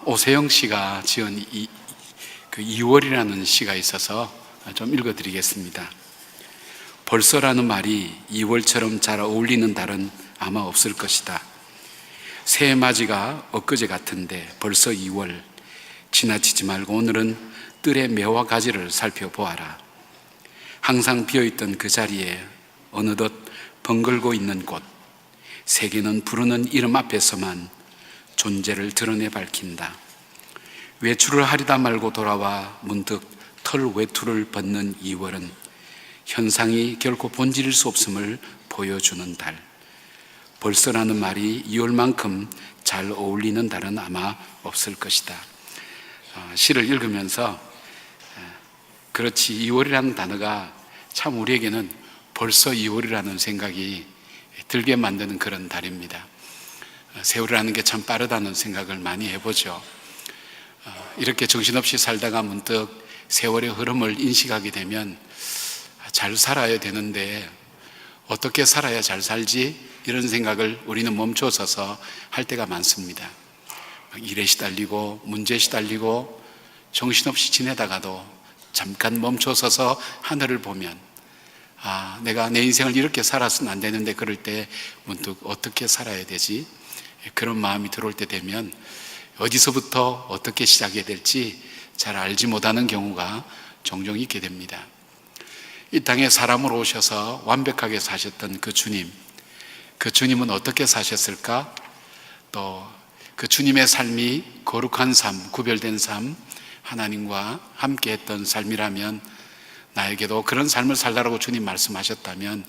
오세영 씨가 지은 그 2월이라는 시가 있어서 좀 읽어드리겠습니다. 벌써라는 말이 2월처럼 잘 어울리는 달은 아마 없을 것이다. 새해 맞이가 엊그제 같은데 벌써 2월. 지나치지 말고 오늘은 뜰의 매와 가지를 살펴보아라. 항상 비어있던 그 자리에 어느덧 벙글고 있는 곳. 세계는 부르는 이름 앞에서만 존재를 드러내 밝힌다. 외출을 하려다 말고 돌아와 문득 털 외투를 벗는 2월은 현상이 결코 본질일 수 없음을 보여주는 달. 벌써라는 말이 2월만큼 잘 어울리는 달은 아마 없을 것이다. 시를 읽으면서 그렇지, 2월이라는 단어가 참 우리에게는 벌써 2월이라는 생각이 들게 만드는 그런 달입니다. 세월이라는 게 참 빠르다는 생각을 많이 해보죠. 이렇게 정신없이 살다가 문득 세월의 흐름을 인식하게 되면 잘 살아야 되는데 어떻게 살아야 잘 살지? 이런 생각을 우리는 멈춰서서 할 때가 많습니다. 일에 시달리고 문제에 시달리고 정신없이 지내다가도 잠깐 멈춰서서 하늘을 보면 내가 내 인생을 이렇게 살아서는 안 되는데, 그럴 때 문득 어떻게 살아야 되지? 그런 마음이 들어올 때 되면 어디서부터 어떻게 시작해야 될지 잘 알지 못하는 경우가 종종 있게 됩니다. 이 땅에 사람으로 오셔서 완벽하게 사셨던 그 주님은 어떻게 사셨을까? 또 그 주님의 삶이 거룩한 삶, 구별된 삶, 하나님과 함께 했던 삶이라면, 나에게도 그런 삶을 살라고 주님 말씀하셨다면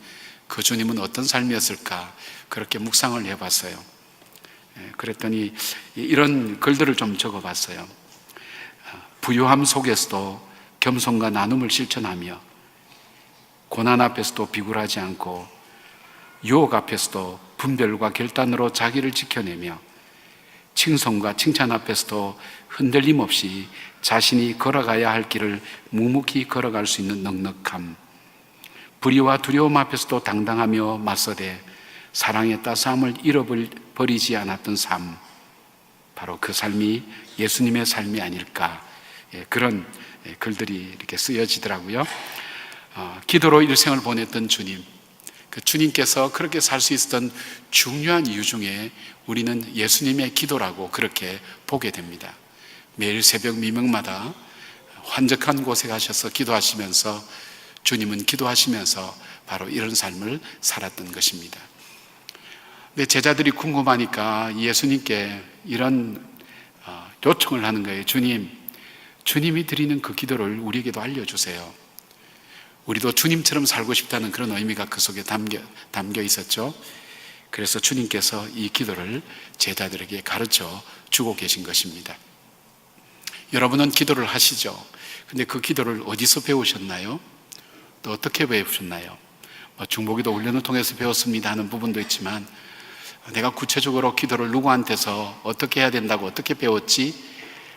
그 주님은 어떤 삶이었을까? 그렇게 묵상을 해봤어요. 그랬더니 이런 글들을 좀 적어봤어요. 부유함 속에서도 겸손과 나눔을 실천하며, 고난 앞에서도 비굴하지 않고, 유혹 앞에서도 분별과 결단으로 자기를 지켜내며, 칭송과 칭찬 앞에서도 흔들림 없이 자신이 걸어가야 할 길을 묵묵히 걸어갈 수 있는 넉넉함, 불의와 두려움 앞에서도 당당하며 맞서되 사랑의 따스함을 잃어버리지 않았던 삶, 바로 그 삶이 예수님의 삶이 아닐까, 그런 글들이 이렇게 쓰여지더라고요. 기도로 일생을 보냈던 주님, 그 주님께서 그렇게 살 수 있었던 중요한 이유 중에 우리는 예수님의 기도라고 그렇게 보게 됩니다. 매일 새벽 미명마다 환적한 곳에 가셔서 기도하시면서, 주님은 기도하시면서 바로 이런 삶을 살았던 것입니다. 근데 제자들이 궁금하니까 예수님께 이런 요청을 하는 거예요. 주님이 드리는 그 기도를 우리에게도 알려주세요. 우리도 주님처럼 살고 싶다는 그런 의미가 그 속에 담겨 있었죠. 그래서 주님께서 이 기도를 제자들에게 가르쳐 주고 계신 것입니다. 여러분은 기도를 하시죠. 근데 그 기도를 어디서 배우셨나요? 또 어떻게 배우셨나요? 중보기도 훈련을 통해서 배웠습니다 하는 부분도 있지만, 내가 구체적으로 기도를 누구한테서 어떻게 해야 된다고 어떻게 배웠지?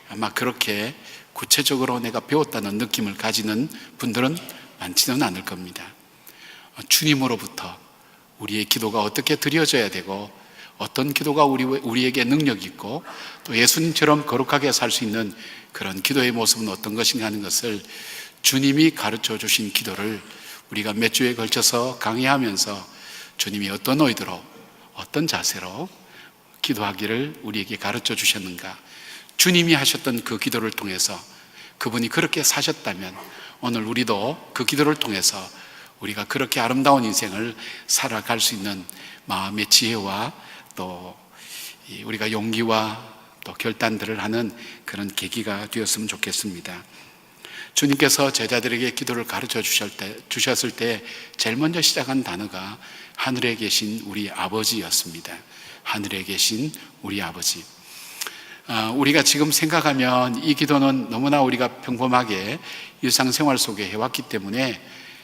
아마 그렇게 구체적으로 내가 배웠다는 느낌을 가지는 분들은 많지는 않을 겁니다. 주님으로부터 우리의 기도가 어떻게 드려져야 되고, 어떤 기도가 우리에게 능력 있고, 또 예수님처럼 거룩하게 살 수 있는 그런 기도의 모습은 어떤 것인가 하는 것을 주님이 가르쳐 주신 기도를 우리가 몇 주에 걸쳐서 강의하면서 주님이 어떤 의도로, 어떤 자세로 기도하기를 우리에게 가르쳐 주셨는가, 주님이 하셨던 그 기도를 통해서 그분이 그렇게 사셨다면 오늘 우리도 그 기도를 통해서 우리가 그렇게 아름다운 인생을 살아갈 수 있는 마음의 지혜와 또 우리가 용기와 또 결단들을 하는 그런 계기가 되었으면 좋겠습니다. 주님께서 제자들에게 기도를 가르쳐 주셨을 때 제일 먼저 시작한 단어가 하늘에 계신 우리 아버지였습니다. 하늘에 계신 우리 아버지. 우리가 지금 생각하면 이 기도는 너무나 우리가 평범하게 일상생활 속에 해왔기 때문에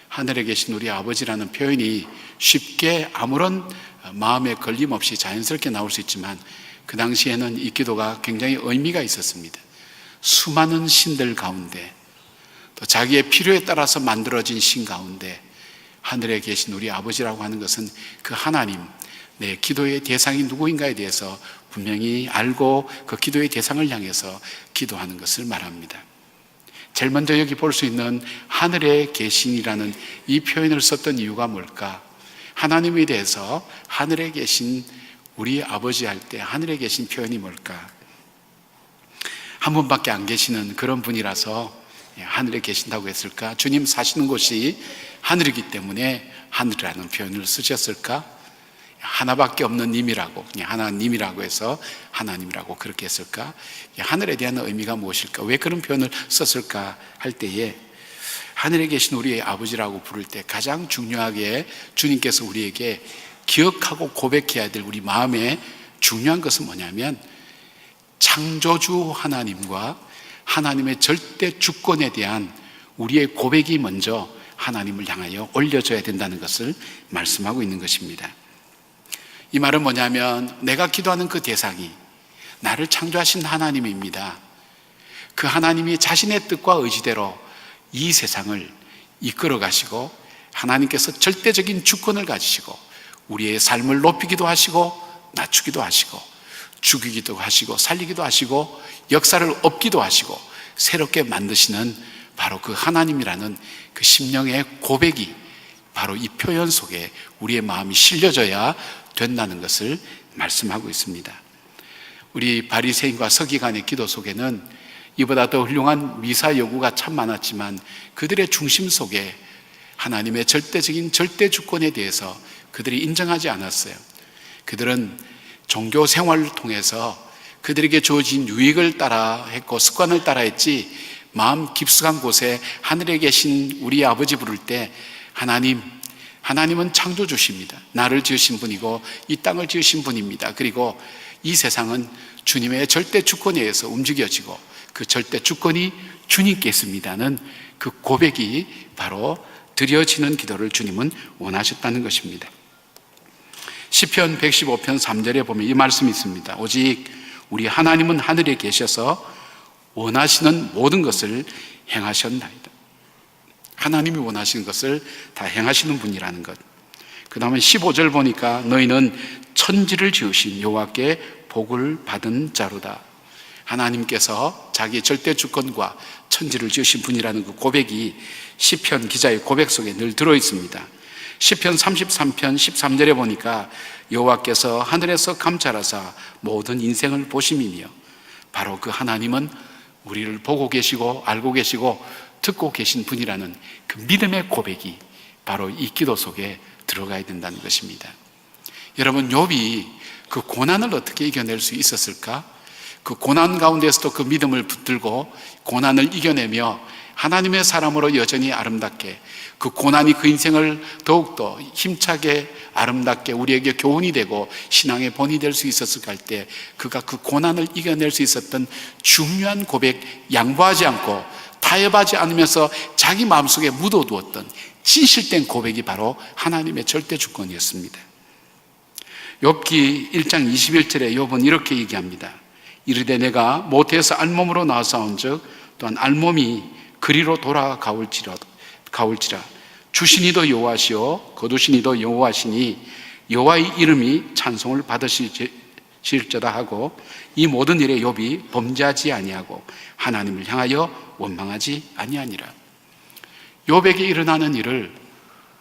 하늘에 계신 우리 아버지라는 표현이 쉽게 아무런 마음에 걸림 없이 자연스럽게 나올 수 있지만, 그 당시에는 이 기도가 굉장히 의미가 있었습니다. 수많은 신들 가운데, 또 자기의 필요에 따라서 만들어진 신 가운데 하늘에 계신 우리 아버지라고 하는 것은 그 하나님, 내 기도의 대상이 누구인가에 대해서 분명히 알고 그 기도의 대상을 향해서 기도하는 것을 말합니다. 제일 먼저 여기 볼 수 있는 하늘에 계신이라는 이 표현을 썼던 이유가 뭘까? 하나님에 대해서 하늘에 계신 우리 아버지 할 때 하늘에 계신 표현이 뭘까? 한 분밖에 안 계시는 그런 분이라서 하늘에 계신다고 했을까? 주님 사시는 곳이 하늘이기 때문에 하늘이라는 표현을 쓰셨을까? 하나밖에 없는 님이라고, 그냥 하나님이라고 해서 하나님이라고 그렇게 했을까? 하늘에 대한 의미가 무엇일까? 왜 그런 표현을 썼을까 할 때에 하늘에 계신 우리의 아버지라고 부를 때 가장 중요하게 주님께서 우리에게 기억하고 고백해야 될 우리 마음에 중요한 것은 뭐냐면 창조주 하나님과 하나님의 절대 주권에 대한 우리의 고백이 먼저 하나님을 향하여 올려져야 된다는 것을 말씀하고 있는 것입니다. 이 말은 뭐냐면 내가 기도하는 그 대상이 나를 창조하신 하나님입니다. 그 하나님이 자신의 뜻과 의지대로 이 세상을 이끌어 가시고 하나님께서 절대적인 주권을 가지시고 우리의 삶을 높이기도 하시고 낮추기도 하시고 죽이기도 하시고 살리기도 하시고 역사를 엎기도 하시고 새롭게 만드시는 바로 그 하나님이라는 그 심령의 고백이 바로 이 표현 속에 우리의 마음이 실려져야 된다는 것을 말씀하고 있습니다. 우리 바리새인과 서기관의 기도 속에는 이보다 더 훌륭한 미사 요구가 참 많았지만 그들의 중심 속에 하나님의 절대적인 절대 주권에 대해서 그들이 인정하지 않았어요. 그들은 종교 생활을 통해서 그들에게 주어진 유익을 따라 했고 습관을 따라 했지 마음 깊숙한 곳에 하늘에 계신 우리 아버지 부를 때 하나님은 창조주십니다. 나를 지으신 분이고 이 땅을 지으신 분입니다. 그리고 이 세상은 주님의 절대 주권에 의해서 움직여지고 그 절대 주권이 주님께 있습니다는 그 고백이 바로 드려지는 기도를 주님은 원하셨다는 것입니다. 시편 115편 3절에 보면 이 말씀이 있습니다. 오직 우리 하나님은 하늘에 계셔서 원하시는 모든 것을 행하셨나이다. 하나님이 원하시는 것을 다 행하시는 분이라는 것. 그 다음에 15절 보니까 너희는 천지를 지으신 여호와께 복을 받은 자로다. 하나님께서 자기 절대 주권과 천지를 지으신 분이라는 그 고백이 시편 기자의 고백 속에 늘 들어있습니다. 시편 33편 13절에 보니까 여호와께서 하늘에서 감찰하사 모든 인생을 보심이며 바로 그 하나님은 우리를 보고 계시고 알고 계시고 듣고 계신 분이라는 그 믿음의 고백이 바로 이 기도 속에 들어가야 된다는 것입니다. 여러분, 욥이 그 고난을 어떻게 이겨낼 수 있었을까? 그 고난 가운데서도 그 믿음을 붙들고 고난을 이겨내며 하나님의 사람으로 여전히 아름답게 그 고난이 그 인생을 더욱더 힘차게 아름답게 우리에게 교훈이 되고 신앙의 본이 될 수 있었을까 할 때 그가 그 고난을 이겨낼 수 있었던 중요한 고백, 양보하지 않고 타협하지 않으면서 자기 마음속에 묻어두었던 진실된 고백이 바로 하나님의 절대 주권이었습니다. 욥기 1장 21절에 욥은 이렇게 얘기합니다. 이르되 내가 모태에서 알몸으로 나와사온즉 또한 알몸이 그리로 돌아가올지라 주시니도 여호와시오 거두시니도 여호와시니 여호와의 이름이 찬송을 받으실저다 하고 이 모든 일에 욥이 범죄하지 아니하고 하나님을 향하여 원망하지 아니하니라. 욥에게 일어나는 일을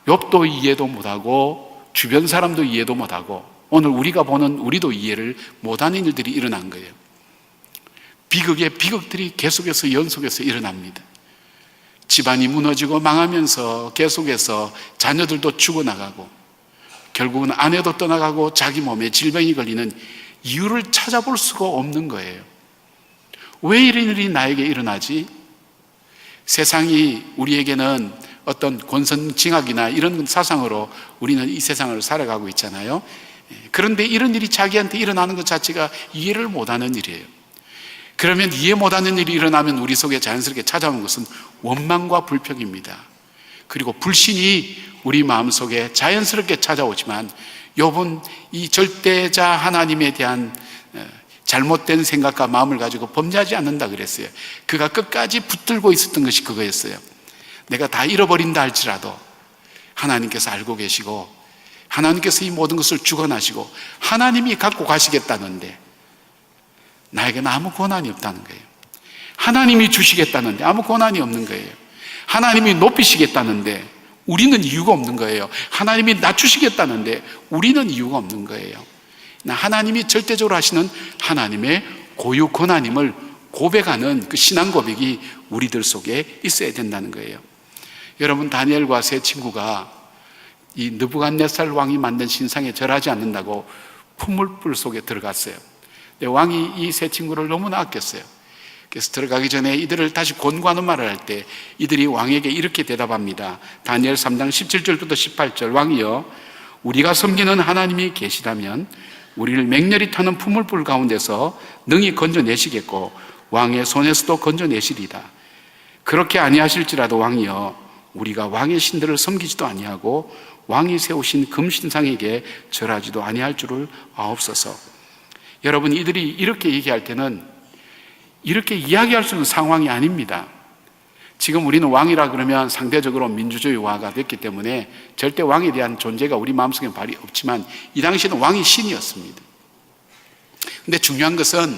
욥도 이해도 못하고 주변 사람도 이해도 못하고 오늘 우리가 보는 우리도 이해를 못하는 일들이 일어난 거예요. 비극의 비극들이 계속해서 연속해서 일어납니다. 집안이 무너지고 망하면서 계속해서 자녀들도 죽어나가고 결국은 아내도 떠나가고 자기 몸에 질병이 걸리는 이유를 찾아볼 수가 없는 거예요. 왜 이런 일이 나에게 일어나지? 세상이 우리에게는 어떤 권선징악이나 이런 사상으로 우리는 이 세상을 살아가고 있잖아요. 그런데 이런 일이 자기한테 일어나는 것 자체가 이해를 못하는 일이에요. 그러면 이해 못하는 일이 일어나면 우리 속에 자연스럽게 찾아오는 것은 원망과 불평입니다. 그리고 불신이 우리 마음속에 자연스럽게 찾아오지만 욥은 이 절대자 하나님에 대한 잘못된 생각과 마음을 가지고 범죄하지 않는다 그랬어요. 그가 끝까지 붙들고 있었던 것이 그거였어요. 내가 다 잃어버린다 할지라도 하나님께서 알고 계시고 하나님께서 이 모든 것을 주관하시고 하나님이 갖고 가시겠다는데 나에게는 아무 권한이 없다는 거예요. 하나님이 주시겠다는데 아무 권한이 없는 거예요. 하나님이 높이시겠다는데 우리는 이유가 없는 거예요. 하나님이 낮추시겠다는데 우리는 이유가 없는 거예요. 하나님이 절대적으로 하시는 하나님의 고유 권한임을 고백하는 그 신앙 고백이 우리들 속에 있어야 된다는 거예요. 여러분, 다니엘과 세 친구가 이 느부갓네살 왕이 만든 신상에 절하지 않는다고 풍물불 속에 들어갔어요. 근데 왕이 이 세 친구를 너무나 아꼈어요. 그래서 들어가기 전에 이들을 다시 권고하는 말을 할 때 이들이 왕에게 이렇게 대답합니다. 다니엘 3장 17절부터 18절. 왕이여, 우리가 섬기는 하나님이 계시다면 우리를 맹렬히 타는 풍물불 가운데서 능히 건져내시겠고 왕의 손에서도 건져내시리다. 그렇게 아니하실지라도 왕이여, 우리가 왕의 신들을 섬기지도 아니하고 왕이 세우신 금신상에게 절하지도 아니할 줄을 아옵소서. 여러분, 이들이 이렇게 얘기할 때는 이렇게 이야기할 수 있는 상황이 아닙니다. 지금 우리는 왕이라 그러면 상대적으로 민주주의화가 됐기 때문에 절대 왕에 대한 존재가 우리 마음속에 발이 없지만 이 당시에는 왕이 신이었습니다. 근데 중요한 것은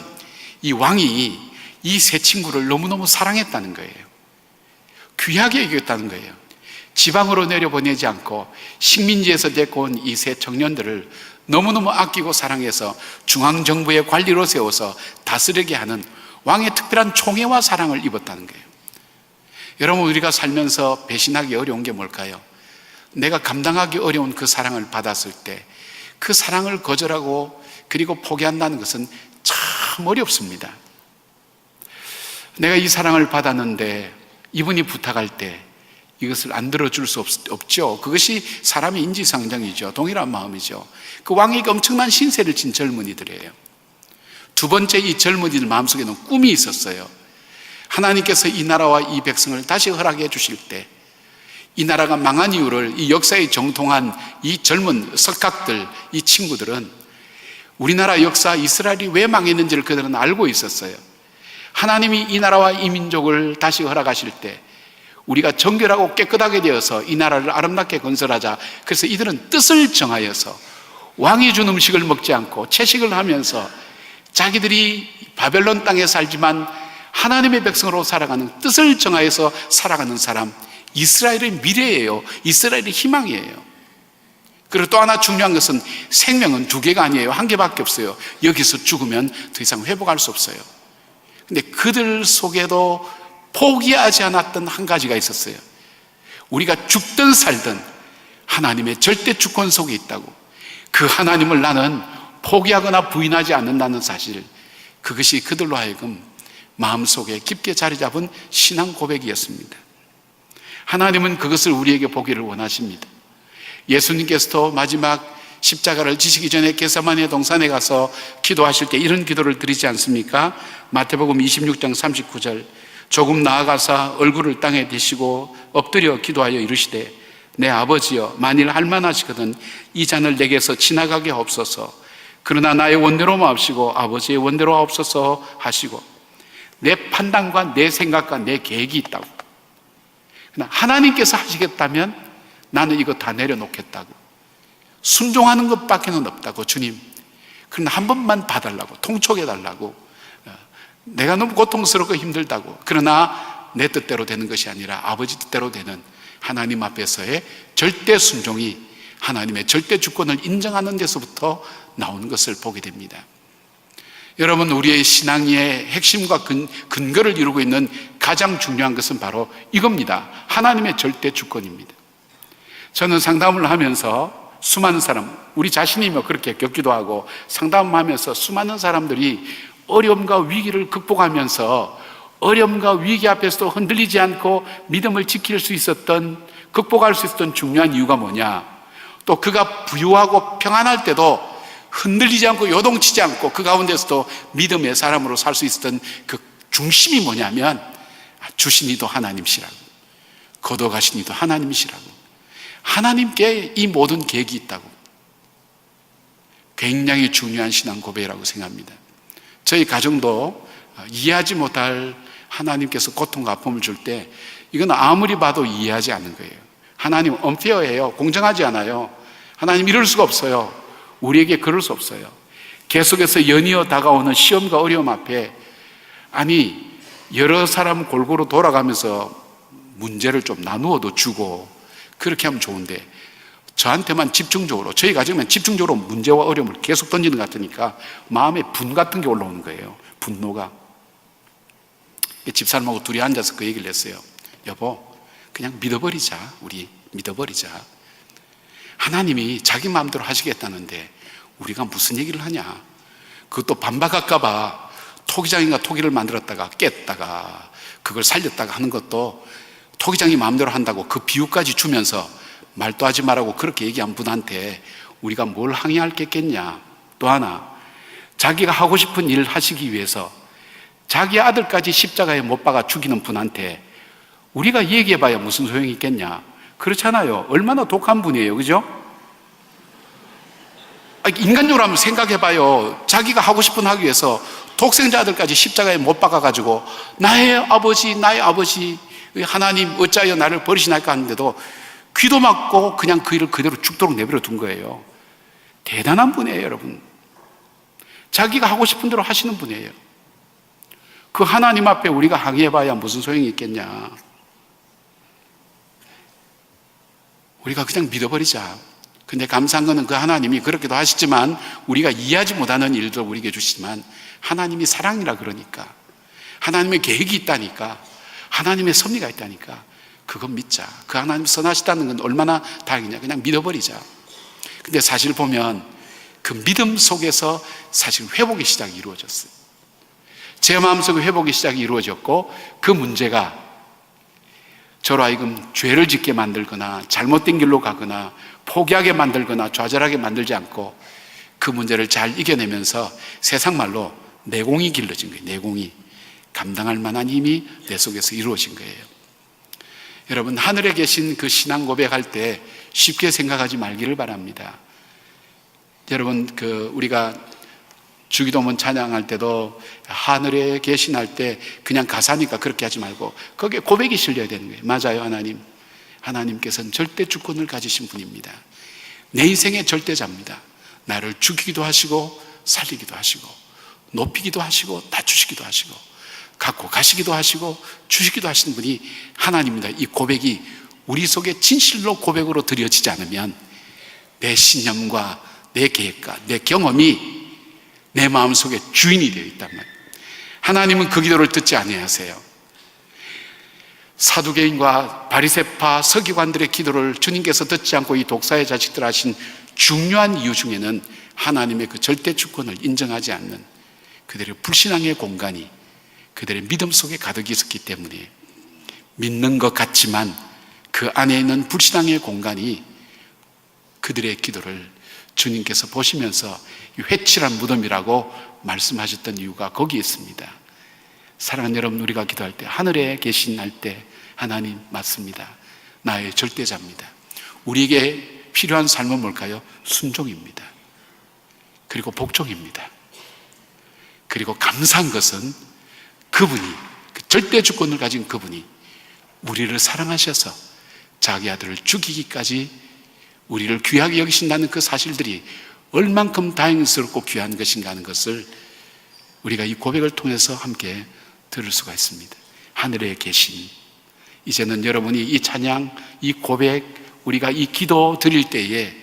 이 왕이 이 세 친구를 너무너무 사랑했다는 거예요. 귀하게 여겼다는 거예요. 지방으로 내려보내지 않고 식민지에서 데리고 온 이 세 청년들을 너무너무 아끼고 사랑해서 중앙정부의 관리로 세워서 다스리게 하는 왕의 특별한 총애와 사랑을 입었다는 거예요. 여러분, 우리가 살면서 배신하기 어려운 게 뭘까요? 내가 감당하기 어려운 그 사랑을 받았을 때 그 사랑을 거절하고 그리고 포기한다는 것은 참 어렵습니다. 내가 이 사랑을 받았는데 이분이 부탁할 때 이것을 안 들어줄 수 없죠. 그것이 사람의 인지상정이죠. 동일한 마음이죠. 그 왕에게 엄청난 신세를 진 젊은이들이에요. 두 번째, 이 젊은이들 마음속에는 꿈이 있었어요. 하나님께서 이 나라와 이 백성을 다시 허락해 주실 때 이 나라가 망한 이유를 이 역사에 정통한 이 젊은 석학들, 이 친구들은 우리나라 역사, 이스라엘이 왜 망했는지를 그들은 알고 있었어요. 하나님이 이 나라와 이 민족을 다시 허락하실 때 우리가 정결하고 깨끗하게 되어서 이 나라를 아름답게 건설하자. 그래서 이들은 뜻을 정하여서 왕이 준 음식을 먹지 않고 채식을 하면서 자기들이 바벨론 땅에 살지만 하나님의 백성으로 살아가는 뜻을 정하여서 살아가는 사람, 이스라엘의 미래예요. 이스라엘의 희망이에요. 그리고 또 하나 중요한 것은 생명은 두 개가 아니에요. 한 개밖에 없어요. 여기서 죽으면 더 이상 회복할 수 없어요. 근데 그들 속에도 포기하지 않았던 한 가지가 있었어요. 우리가 죽든 살든 하나님의 절대 주권 속에 있다고. 그 하나님을 나는 포기하거나 부인하지 않는다는 사실, 그것이 그들로 하여금 마음속에 깊게 자리 잡은 신앙 고백이었습니다. 하나님은 그것을 우리에게 보기를 원하십니다. 예수님께서도 마지막 십자가를 지시기 전에 겟세마네 동산에 가서 기도하실 때 이런 기도를 드리지 않습니까? 마태복음 26장 39절. 조금 나아가사 얼굴을 땅에 대시고 엎드려 기도하여 이르시되 내 아버지여, 만일 할만하시거든 이 잔을 내게서 지나가게 하옵소서. 그러나 나의 원대로 마옵시고 아버지의 원대로 하옵소서 하시고, 내 판단과 내 생각과 내 계획이 있다고. 그러나 하나님께서 하시겠다면 나는 이거 다 내려놓겠다고. 순종하는 것밖에는 없다고. 주님, 그러나 한 번만 봐달라고, 통촉해달라고. 내가 너무 고통스럽고 힘들다고. 그러나 내 뜻대로 되는 것이 아니라 아버지 뜻대로 되는 하나님 앞에서의 절대 순종이 하나님의 절대 주권을 인정하는 데서부터 나오는 것을 보게 됩니다. 여러분, 우리의 신앙의 핵심과 근거를 이루고 있는 가장 중요한 것은 바로 이겁니다. 하나님의 절대 주권입니다. 저는 상담을 하면서 수많은 사람, 우리 자신이 그렇게 겪기도 하고 상담하면서 수많은 사람들이 어려움과 위기를 극복하면서 어려움과 위기 앞에서도 흔들리지 않고 믿음을 지킬 수 있었던, 극복할 수 있었던 중요한 이유가 뭐냐, 또 그가 부유하고 평안할 때도 흔들리지 않고 요동치지 않고 그 가운데서도 믿음의 사람으로 살 수 있었던 그 중심이 뭐냐면, 주신 이도 하나님이시라고, 거둬가신 이도 하나님이시라고, 하나님께 이 모든 계획이 있다고. 굉장히 중요한 신앙 고백이라고 생각합니다. 저희 가정도 이해하지 못할 하나님께서 고통과 아픔을 줄 때 이건 아무리 봐도 이해하지 않는 거예요. 하나님 언페어예요. 공정하지 않아요. 하나님 이럴 수가 없어요. 우리에게 그럴 수 없어요. 계속해서 연이어 다가오는 시험과 어려움 앞에 아니 여러 사람 골고루 돌아가면서 문제를 좀 나누어도 주고 그렇게 하면 좋은데 저한테만 집중적으로, 저희 가정에만 집중적으로 문제와 어려움을 계속 던지는 것 같으니까 마음에 분 같은 게 올라오는 거예요. 분노가. 집사람하고 둘이 앉아서 그 얘기를 했어요. 여보, 그냥 믿어버리자. 우리 믿어버리자. 하나님이 자기 마음대로 하시겠다는데 우리가 무슨 얘기를 하냐. 그것도 반박할까 봐 토기장인가 토기를 만들었다가 깼다가 그걸 살렸다가 하는 것도 토기장이 마음대로 한다고 그 비유까지 주면서 말도 하지 말라고 그렇게 얘기한 분한테 우리가 뭘 항의할 게 있겠냐. 또 하나, 자기가 하고 싶은 일 하시기 위해서 자기 아들까지 십자가에 못 박아 죽이는 분한테 우리가 얘기해봐야 무슨 소용이 있겠냐. 그렇잖아요. 얼마나 독한 분이에요. 그죠? 인간적으로 한번 생각해봐요. 자기가 하고 싶은 하기 위해서 독생자 아들까지 십자가에 못 박아가지고 나의 아버지 하나님 어찌하여 나를 버리시나이까 하는데도 귀도 막고 그냥 그 일을 그대로 죽도록 내버려 둔 거예요. 대단한 분이에요, 여러분. 자기가 하고 싶은 대로 하시는 분이에요. 그 하나님 앞에 우리가 항의해봐야 무슨 소용이 있겠냐. 우리가 그냥 믿어버리자. 근데 감사한 거는 그 하나님이 그렇게도 하시지만 우리가 이해하지 못하는 일도 우리에게 주시지만 하나님이 사랑이라 그러니까, 하나님의 계획이 있다니까, 하나님의 섭리가 있다니까 그건 믿자. 그 하나님 선하시다는 건 얼마나 다행이냐. 그냥 믿어버리자. 근데 사실 보면 그 믿음 속에서 사실 회복의 시작이 이루어졌어요. 제 마음속에 회복의 시작이 이루어졌고 그 문제가 저로 하여금 죄를 짓게 만들거나 잘못된 길로 가거나 포기하게 만들거나 좌절하게 만들지 않고 그 문제를 잘 이겨내면서 세상 말로 내공이 길러진 거예요. 내공이. 감당할 만한 힘이 내 속에서 이루어진 거예요. 여러분, 하늘에 계신 그 신앙 고백할 때 쉽게 생각하지 말기를 바랍니다. 여러분, 우리가 주기도문 찬양할 때도 하늘에 계신 할 때 그냥 가사니까 그렇게 하지 말고 거기에 고백이 실려야 되는 거예요. 맞아요, 하나님. 하나님께서는 절대 주권을 가지신 분입니다. 내 인생의 절대자입니다. 나를 죽이기도 하시고 살리기도 하시고 높이기도 하시고 낮추시기도 하시고 갖고 가시기도 하시고 주시기도 하시는 분이 하나님입니다. 이 고백이 우리 속에 진실로 고백으로 드려지지 않으면 내 신념과 내 계획과 내 경험이 내 마음속에 주인이 되어 있단 말이에요. 하나님은 그 기도를 듣지 아니하세요. 사두개인과 바리새파 서기관들의 기도를 주님께서 듣지 않고 이 독사의 자식들 하신 중요한 이유 중에는 하나님의 그 절대 주권을 인정하지 않는 그들의 불신앙의 공간이 그들의 믿음 속에 가득 있었기 때문에 믿는 것 같지만 그 안에 있는 불신앙의 공간이 그들의 기도를 주님께서 보시면서 회칠한 무덤이라고 말씀하셨던 이유가 거기에 있습니다. 사랑하는 여러분, 우리가 기도할 때 하늘에 계신 날 때 하나님 맞습니다. 나의 절대자입니다. 우리에게 필요한 삶은 뭘까요? 순종입니다. 그리고 복종입니다. 그리고 감사한 것은 그분이, 그 절대 주권을 가진 그분이 우리를 사랑하셔서 자기 아들을 죽이기까지 우리를 귀하게 여기신다는 그 사실들이 얼만큼 다행스럽고 귀한 것인가 하는 것을 우리가 이 고백을 통해서 함께 들을 수가 있습니다. 하늘에 계신, 이제는 여러분이 이 찬양, 이 고백, 우리가 이 기도 드릴 때에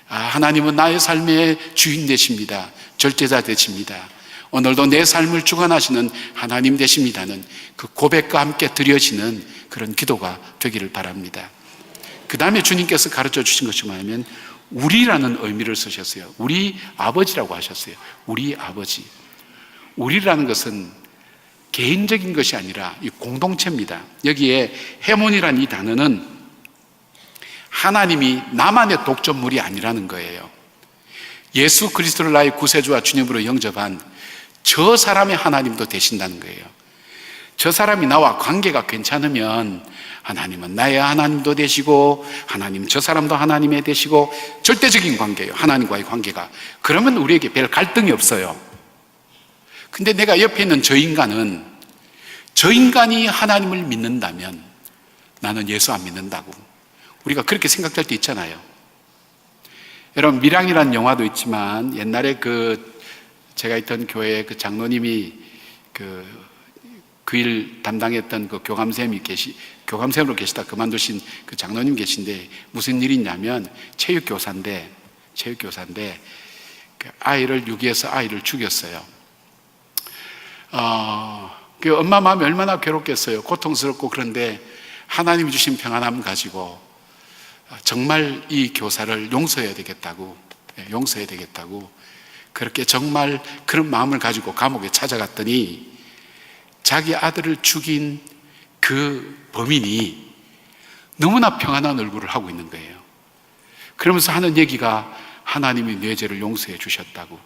하나님은 나의 삶의 주인 되십니다. 절대자 되십니다. 오늘도 내 삶을 주관하시는 하나님 되십니다는 그 고백과 함께 드려지는 그런 기도가 되기를 바랍니다. 그 다음에 주님께서 가르쳐 주신 것이 뭐냐면 우리라는 의미를 쓰셨어요. 우리 아버지라고 하셨어요. 우리 아버지. 우리라는 것은 개인적인 것이 아니라 이 공동체입니다. 여기에 해몬이라는 이 단어는 하나님이 나만의 독점물이 아니라는 거예요. 예수 그리스도를 나의 구세주와 주님으로 영접한 저 사람의 하나님도 되신다는 거예요. 저 사람이 나와 관계가 괜찮으면 하나님은 나의 하나님도 되시고 하나님 저 사람도 하나님의 되시고 절대적인 관계예요. 하나님과의 관계가. 그러면 우리에게 별 갈등이 없어요. 근데 내가 옆에 있는 저 인간이 하나님을 믿는다면 나는 예수 안 믿는다고 우리가 그렇게 생각할 때 있잖아요. 여러분, 밀양이라는 영화도 있지만 옛날에 제가 있던 교회에 그 장로님이 그 일 담당했던 그 교감생으로 계시다 그만두신 그 장로님 계신데 무슨 일이 있냐면 체육교사인데 그 아이를 유기해서 아이를 죽였어요. 그 엄마 마음이 얼마나 괴롭겠어요. 고통스럽고. 그런데 하나님이 주신 평안함 가지고 정말 이 교사를 용서해야 되겠다고 그렇게 정말 그런 마음을 가지고 감옥에 찾아갔더니 자기 아들을 죽인 그 범인이 너무나 평안한 얼굴을 하고 있는 거예요. 그러면서 하는 얘기가 하나님이 내 죄를 용서해 주셨다고.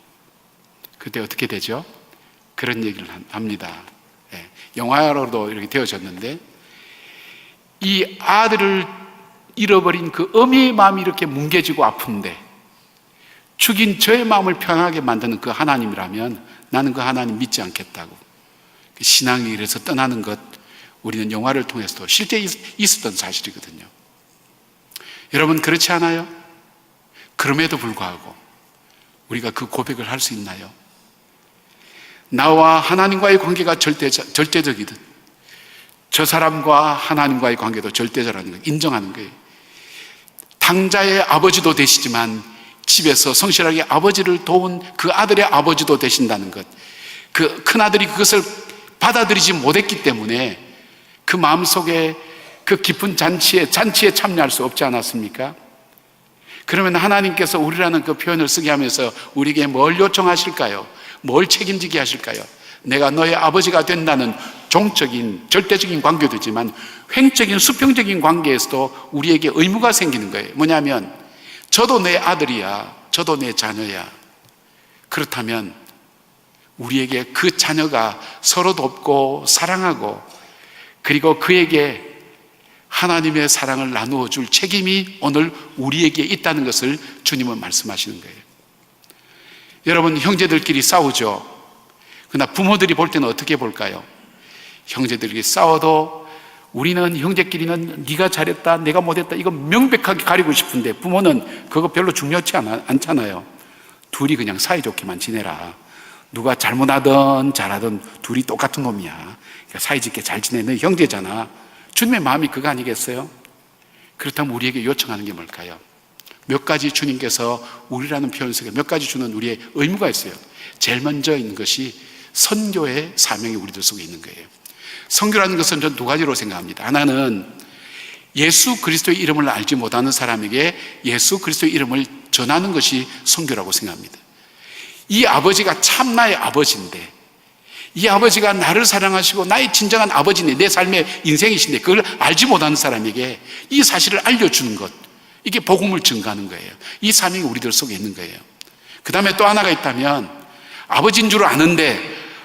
그때 어떻게 되죠? 그런 얘기를 합니다. 영화로도 이렇게 되어졌는데, 이 아들을 잃어버린 그 어미의 마음이 이렇게 뭉개지고 아픈데 죽인 저의 마음을 편하게 만드는 그 하나님이라면 나는 그 하나님 믿지 않겠다고. 신앙의 길에서 떠나는 것, 우리는 영화를 통해서도 실제 있었던 사실이거든요. 여러분, 그렇지 않아요? 그럼에도 불구하고 우리가 그 고백을 할 수 있나요? 나와 하나님과의 관계가 절대적이듯 저 사람과 하나님과의 관계도 절대적이라는 걸 인정하는 거예요. 당자의 아버지도 되시지만 집에서 성실하게 아버지를 도운 그 아들의 아버지도 되신다는 것, 그 큰아들이 그것을 받아들이지 못했기 때문에 그 마음속에 그 깊은 잔치에 참여할 수 없지 않았습니까? 그러면 하나님께서 우리라는 그 표현을 쓰게 하면서 우리에게 뭘 요청하실까요? 뭘 책임지게 하실까요? 내가 너의 아버지가 된다는 종적인 절대적인 관계도지만 횡적인 수평적인 관계에서도 우리에게 의무가 생기는 거예요. 뭐냐면 저도 내 아들이야, 저도 내 자녀야. 그렇다면 우리에게 그 자녀가 서로 돕고 사랑하고 그리고 그에게 하나님의 사랑을 나누어 줄 책임이 오늘 우리에게 있다는 것을 주님은 말씀하시는 거예요. 여러분, 형제들끼리 싸우죠. 그러나 부모들이 볼 때는 어떻게 볼까요? 형제들끼리 싸워도 우리는 형제끼리는 네가 잘했다, 내가 못했다, 이거 명백하게 가리고 싶은데 부모는 그거 별로 중요치 않잖아요. 둘이 그냥 사이좋게만 지내라. 누가 잘못하든 잘하든 둘이 똑같은 놈이야. 그러니까 사이좋게 잘 지내는 형제잖아. 주님의 마음이 그거 아니겠어요? 그렇다면 우리에게 요청하는 게 뭘까요? 몇 가지 주님께서 우리라는 표현 속에 몇 가지 주는 우리의 의무가 있어요. 제일 먼저 있는 것이 선교의 사명이 우리들 속에 있는 거예요. 선교라는 것은 저는 두 가지로 생각합니다. 하나는 예수 그리스도의 이름을 알지 못하는 사람에게 예수 그리스도의 이름을 전하는 것이 선교라고 생각합니다. 이 아버지가 참 나의 아버지인데, 이 아버지가 나를 사랑하시고 나의 진정한 아버지인데, 내 삶의 인생이신데 그걸 알지 못하는 사람에게 이 사실을 알려주는 것, 이게 복음을 증거하는 거예요. 이 사명이 우리들 속에 있는 거예요. 그 다음에 또 하나가 있다면, 아버지인 줄 아는데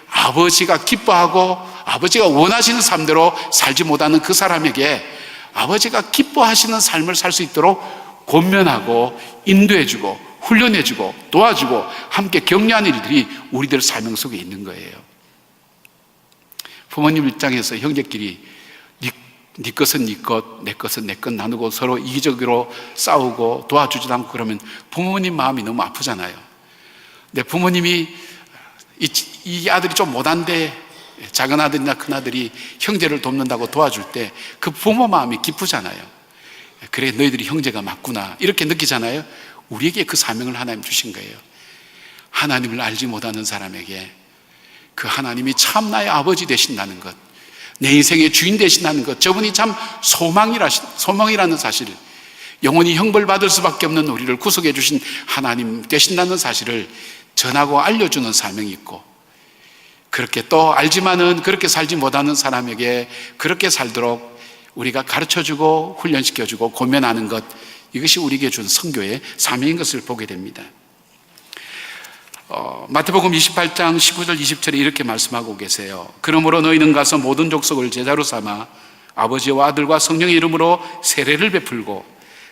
아버지가 기뻐하고 아버지가 원하시는 삶대로 살지 못하는 그 사람에게 아버지가 기뻐하시는 삶을 살 수 있도록 권면하고 인도해주고 훈련해주고 도와주고 함께 격려하는 일들이 우리들 사명 속에 있는 거예요. 부모님 입장에서 형제끼리 네 것은 네 것, 내 것은 내 것 나누고 서로 이기적으로 싸우고 도와주지도 않고 그러면 부모님 마음이 너무 아프잖아요. 근데 부모님이 이 아들이 좀 못한데 작은 아들이나 큰 아들이 형제를 돕는다고 도와줄 때 그 부모 마음이 기쁘잖아요. 그래, 너희들이 형제가 맞구나 이렇게 느끼잖아요. 우리에게 그 사명을 하나님 주신 거예요. 하나님을 알지 못하는 사람에게 그 하나님이 참 나의 아버지 되신다는 것, 내 인생의 주인 되신다는 것, 저분이 참 소망이라는 사실, 영원히 형벌받을 수밖에 없는 우리를 구속해 주신 하나님 되신다는 사실을 전하고 알려주는 사명이 있고, 그렇게 또 알지만은 그렇게 살지 못하는 사람에게 그렇게 살도록 우리가 가르쳐주고 훈련시켜주고 권면하는 것, 이것이 우리에게 준 선교의 사명인 것을 보게 됩니다. 마태복음 28장 19절 20절에 이렇게 말씀하고 계세요. 그러므로 너희는 가서 모든 족속을 제자로 삼아 아버지와 아들과 성령의 이름으로 세례를 베풀고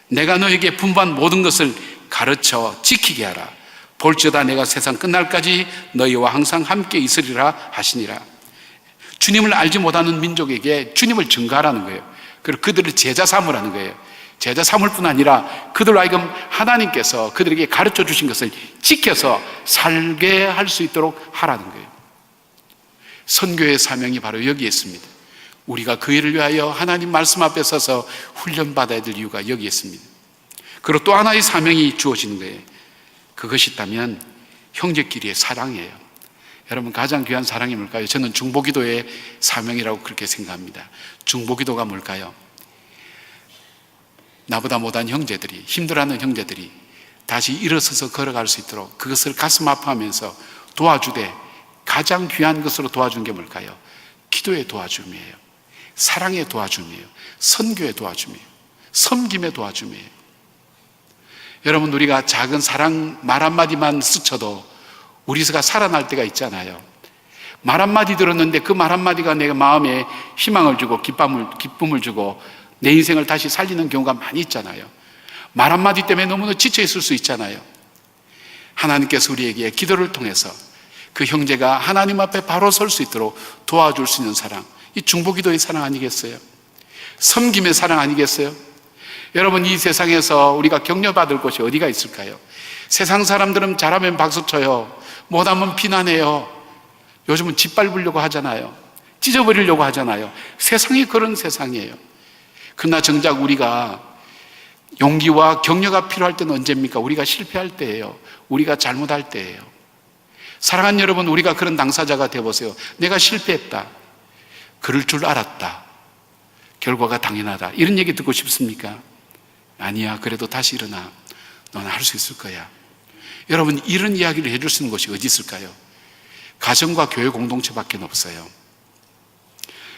내가 너희에게 분부한 모든 것을 가르쳐 지키게 하라. 볼지어다 내가 세상 끝날까지 너희와 항상 함께 있으리라 하시니라. 주님을 알지 못하는 민족에게 주님을 증거하라는 거예요. 그리고 그들을 제자 삼으라는 거예요. 제자 삼을 뿐 아니라 그들로 하여금 하나님께서 그들에게 가르쳐 주신 것을 지켜서 살게 할 수 있도록 하라는 거예요. 선교의 사명이 바로 여기에 있습니다. 우리가 그 일을 위하여 하나님 말씀 앞에 서서 훈련받아야 될 이유가 여기에 있습니다. 그리고 또 하나의 사명이 주어지는 거예요. 그것이 있다면 형제끼리의 사랑이에요. 여러분, 가장 귀한 사랑이 뭘까요? 저는 중보기도의 사명이라고 그렇게 생각합니다. 중보기도가 뭘까요? 나보다 못한 형제들이, 힘들어하는 형제들이 다시 일어서서 걸어갈 수 있도록 그것을 가슴 아파하면서 도와주되, 가장 귀한 것으로 도와준 게 뭘까요? 기도의 도와줌이에요. 사랑의 도와줌이에요. 선교의 도와줌이에요. 섬김의 도와줌이에요. 여러분, 우리가 작은 사랑 말 한마디만 스쳐도 우리가 살아날 때가 있잖아요. 말 한마디 들었는데 그 말 한마디가 내 마음에 희망을 주고 기쁨을 주고 내 인생을 다시 살리는 경우가 많이 있잖아요. 말 한마디 때문에 너무나 지쳐 있을 수 있잖아요. 하나님께서 우리에게 기도를 통해서 그 형제가 하나님 앞에 바로 설 수 있도록 도와줄 수 있는 사랑, 이 중보기도의 사랑 아니겠어요? 섬김의 사랑 아니겠어요? 여러분, 이 세상에서 우리가 격려받을 곳이 어디가 있을까요? 세상 사람들은 잘하면 박수쳐요. 못하면 비난해요. 요즘은 짓밟으려고 하잖아요. 찢어버리려고 하잖아요. 세상이 그런 세상이에요. 그러나 정작 우리가 용기와 격려가 필요할 때는 언제입니까? 우리가 실패할 때예요. 우리가 잘못할 때예요. 사랑하는 여러분, 우리가 그런 당사자가 되어보세요. 내가 실패했다, 그럴 줄 알았다, 결과가 당연하다, 이런 얘기 듣고 싶습니까? 아니야, 그래도 다시 일어나, 너는 할 수 있을 거야. 여러분, 이런 이야기를 해줄 수 있는 곳이 어디 있을까요? 가정과 교회 공동체밖에 없어요.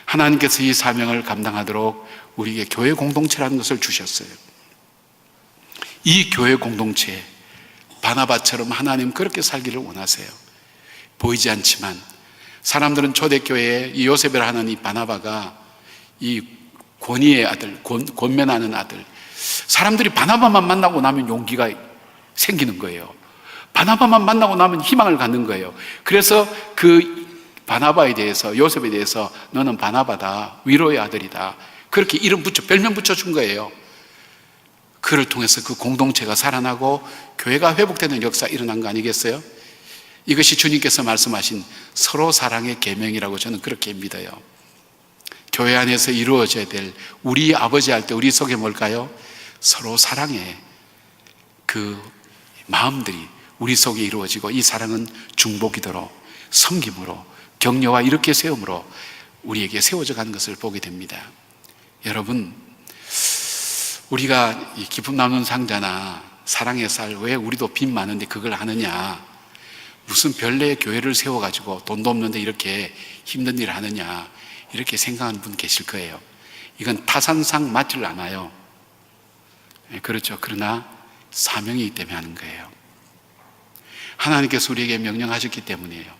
하나님께서 이 사명을 감당하도록 우리에게 교회 공동체라는 것을 주셨어요. 이 교회 공동체, 바나바처럼 하나님 그렇게 살기를 원하세요. 보이지 않지만 사람들은 초대교회에 이 요셉이라 하는 이 바나바가 이 권위의 아들, 권면하는 아들, 사람들이 바나바만 만나고 나면 용기가 생기는 거예요. 바나바만 만나고 나면 희망을 갖는 거예요. 그래서 그 바나바에 대해서, 요셉에 대해서 너는 바나바다, 위로의 아들이다, 그렇게 이름 붙여, 별명 붙여준 거예요. 그를 통해서 그 공동체가 살아나고 교회가 회복되는 역사 일어난 거 아니겠어요? 이것이 주님께서 말씀하신 서로 사랑의 계명이라고 저는 그렇게 믿어요. 교회 안에서 이루어져야 될 우리 아버지 할 때 우리 속에 뭘까요? 서로 사랑의 그 마음들이 우리 속에 이루어지고, 이 사랑은 중보기도로, 섬김으로, 격려와 이렇게 세움으로 우리에게 세워져 가는 것을 보게 됩니다. 여러분, 우리가 이 기쁨 나누는 상자나 사랑의 쌀, 왜 우리도 빚 많은데 그걸 하느냐, 무슨 별내의 교회를 세워가지고 돈도 없는데 이렇게 힘든 일을 하느냐, 이렇게 생각하는 분 계실 거예요. 이건 타산상 맞질 않아요. 그렇죠. 그러나 사명이기 때문에 하는 거예요. 하나님께서 우리에게 명령하셨기 때문이에요.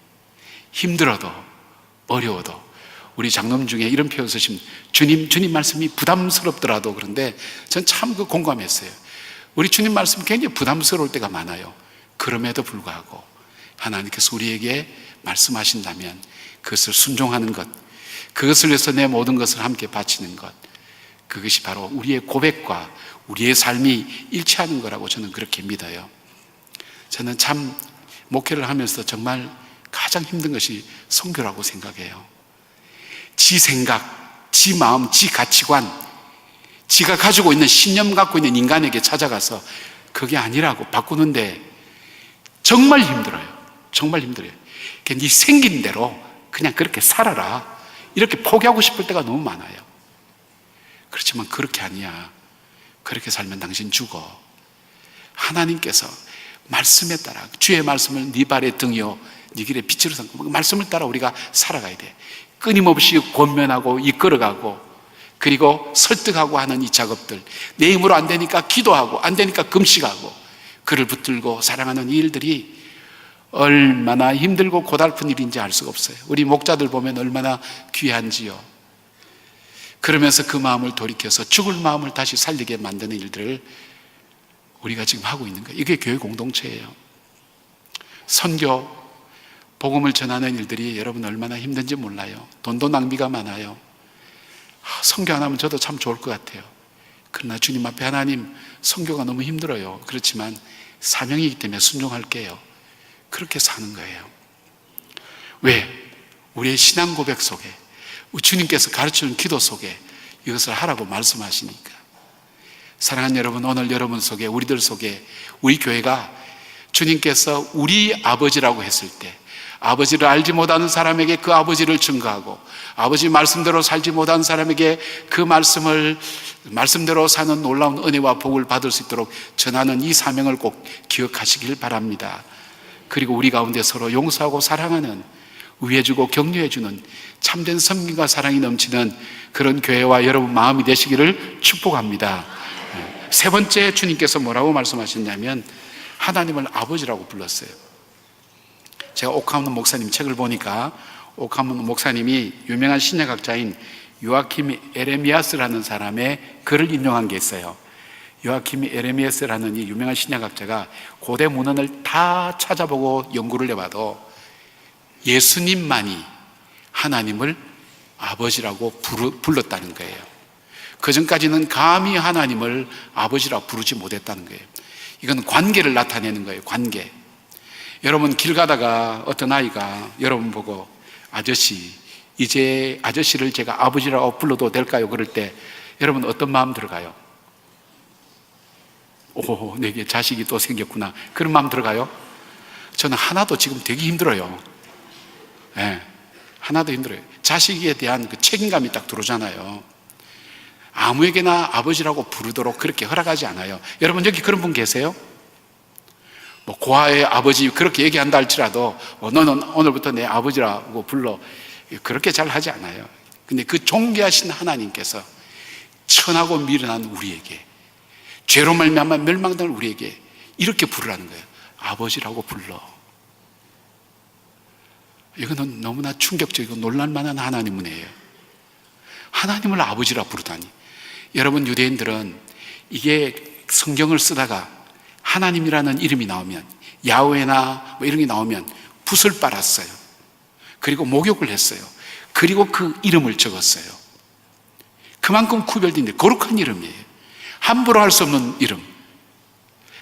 힘들어도 어려워도. 우리 장로님 중에 이런 표현 쓰십니다. 주님 말씀이 부담스럽더라도. 그런데 전 참 그 공감했어요. 우리 주님 말씀이 굉장히 부담스러울 때가 많아요. 그럼에도 불구하고 하나님께서 우리에게 말씀하신다면 그것을 순종하는 것, 그것을 위해서 내 모든 것을 함께 바치는 것, 그것이 바로 우리의 고백과 우리의 삶이 일치하는 거라고 저는 그렇게 믿어요. 저는 참 목회를 하면서 정말 가장 힘든 것이 선교라고 생각해요. 지 생각, 지 마음, 지 가치관, 지가 가지고 있는 신념 갖고 있는 인간에게 찾아가서 그게 아니라고 바꾸는데 정말 힘들어요. 정말 힘들어요. 네 생긴 대로 그냥 그렇게 살아라, 이렇게 포기하고 싶을 때가 너무 많아요. 그렇지만 그렇게 아니야. 그렇게 살면 당신 죽어. 하나님께서 말씀에 따라, 주의 말씀을 네 발의 등이요 네 길에 빛으로 삼고, 말씀을 따라 우리가 살아가야 돼. 끊임없이 권면하고 이끌어가고, 그리고 설득하고 하는 이 작업들, 내 힘으로 안 되니까 기도하고, 안 되니까 금식하고, 그를 붙들고 사랑하는 이 일들이 얼마나 힘들고 고달픈 일인지 알 수가 없어요. 우리 목자들 보면 얼마나 귀한지요. 그러면서 그 마음을 돌이켜서 죽을 마음을 다시 살리게 만드는 일들을 우리가 지금 하고 있는 거예요. 이게 교회 공동체예요. 선교, 복음을 전하는 일들이 여러분 얼마나 힘든지 몰라요. 돈도 낭비가 많아요. 선교 안 하면 저도 참 좋을 것 같아요. 그러나 주님 앞에 하나님, 선교가 너무 힘들어요. 그렇지만 사명이기 때문에 순종할게요. 그렇게 사는 거예요. 왜? 우리의 신앙 고백 속에, 주님께서 가르치는 기도 속에 이것을 하라고 말씀하시니까. 사랑하는 여러분, 오늘 여러분 속에, 우리들 속에, 우리 교회가 주님께서 우리 아버지라고 했을 때, 아버지를 알지 못하는 사람에게 그 아버지를 증거하고, 아버지 말씀대로 살지 못하는 사람에게 그 말씀대로 사는 놀라운 은혜와 복을 받을 수 있도록 전하는 이 사명을 꼭 기억하시길 바랍니다. 그리고 우리 가운데 서로 용서하고 사랑하는, 위해주고 격려해주는 참된 섬김과 사랑이 넘치는 그런 교회와 여러분 마음이 되시기를 축복합니다. 세 번째, 주님께서 뭐라고 말씀하셨냐면 하나님을 아버지라고 불렀어요. 제가 오카문 목사님 책을 보니까 오카문 목사님이 유명한 신약학자인 요아킴 에레미야스라는 사람의 글을 인용한 게 있어요. 요아킴 에레미야스라는 이 유명한 신약학자가 고대 문헌을 다 찾아보고 연구를 해봐도 예수님만이 하나님을 아버지라고 불렀다는 거예요. 그 전까지는 감히 하나님을 아버지라고 부르지 못했다는 거예요. 이건 관계를 나타내는 거예요. 관계. 여러분, 길 가다가 어떤 아이가 여러분 보고 아저씨, 이제 아저씨를 제가 아버지라고 불러도 될까요? 그럴 때 여러분 어떤 마음 들어가요? 오, 내게 자식이 또 생겼구나, 그런 마음 들어가요? 저는 하나도 지금 되게 힘들어요. 네, 하나도 힘들어요. 자식에 대한 그 책임감이 딱 들어오잖아요. 아무에게나 아버지라고 부르도록 그렇게 허락하지 않아요. 여러분, 여기 그런 분 계세요? 뭐 고아의 아버지 그렇게 얘기한다 할지라도 너는 오늘부터 내 아버지라고 불러, 그렇게 잘 하지 않아요. 근데 그 존귀하신 하나님께서 천하고 미련한 우리에게, 죄로 말미암아 멸망당할 우리에게 이렇게 부르라는 거예요. 아버지라고 불러. 이거는 너무나 충격적이고 놀랄만한 하나님 은혜예요. 하나님을 아버지라 부르다니. 여러분, 유대인들은 이게 성경을 쓰다가 하나님이라는 이름이 나오면, 야훼나 뭐 이런 게 나오면 붓을 빨았어요. 그리고 목욕을 했어요. 그리고 그 이름을 적었어요. 그만큼 구별된 거룩한 이름이에요. 함부로 할 수 없는 이름.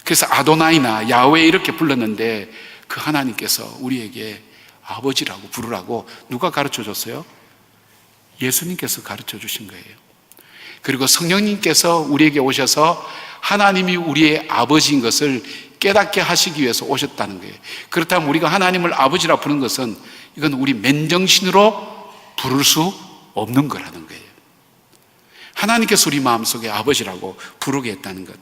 그래서 아도나이나 야훼 이렇게 불렀는데 그 하나님께서 우리에게 아버지라고 부르라고 누가 가르쳐 줬어요? 예수님께서 가르쳐 주신 거예요. 그리고 성령님께서 우리에게 오셔서 하나님이 우리의 아버지인 것을 깨닫게 하시기 위해서 오셨다는 거예요. 그렇다면 우리가 하나님을 아버지라 부르는 것은 이건 우리 맨정신으로 부를 수 없는 거라는 거예요. 하나님께서 우리 마음속에 아버지라고 부르게 했다는 것.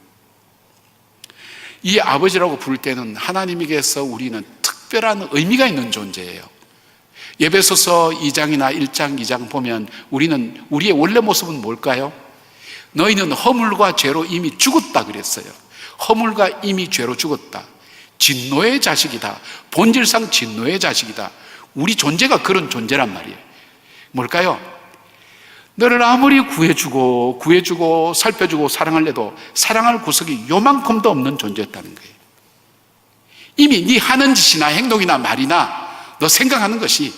이 아버지라고 부를 때는 하나님에게서 우리는 특별한 의미가 있는 존재예요. 에베소서 2장이나 1장, 2장 보면 우리의 원래 모습은 뭘까요? 너희는 허물과 죄로 이미 죽었다 그랬어요. 허물과 이미 죄로 죽었다. 진노의 자식이다. 본질상 진노의 자식이다. 우리 존재가 그런 존재란 말이에요. 뭘까요? 너를 아무리 구해주고 살펴주고 사랑할래도 사랑할 구석이 요만큼도 없는 존재였다는 거예요. 이미 네 하는 짓이나 행동이나 말이나 너 생각하는 것이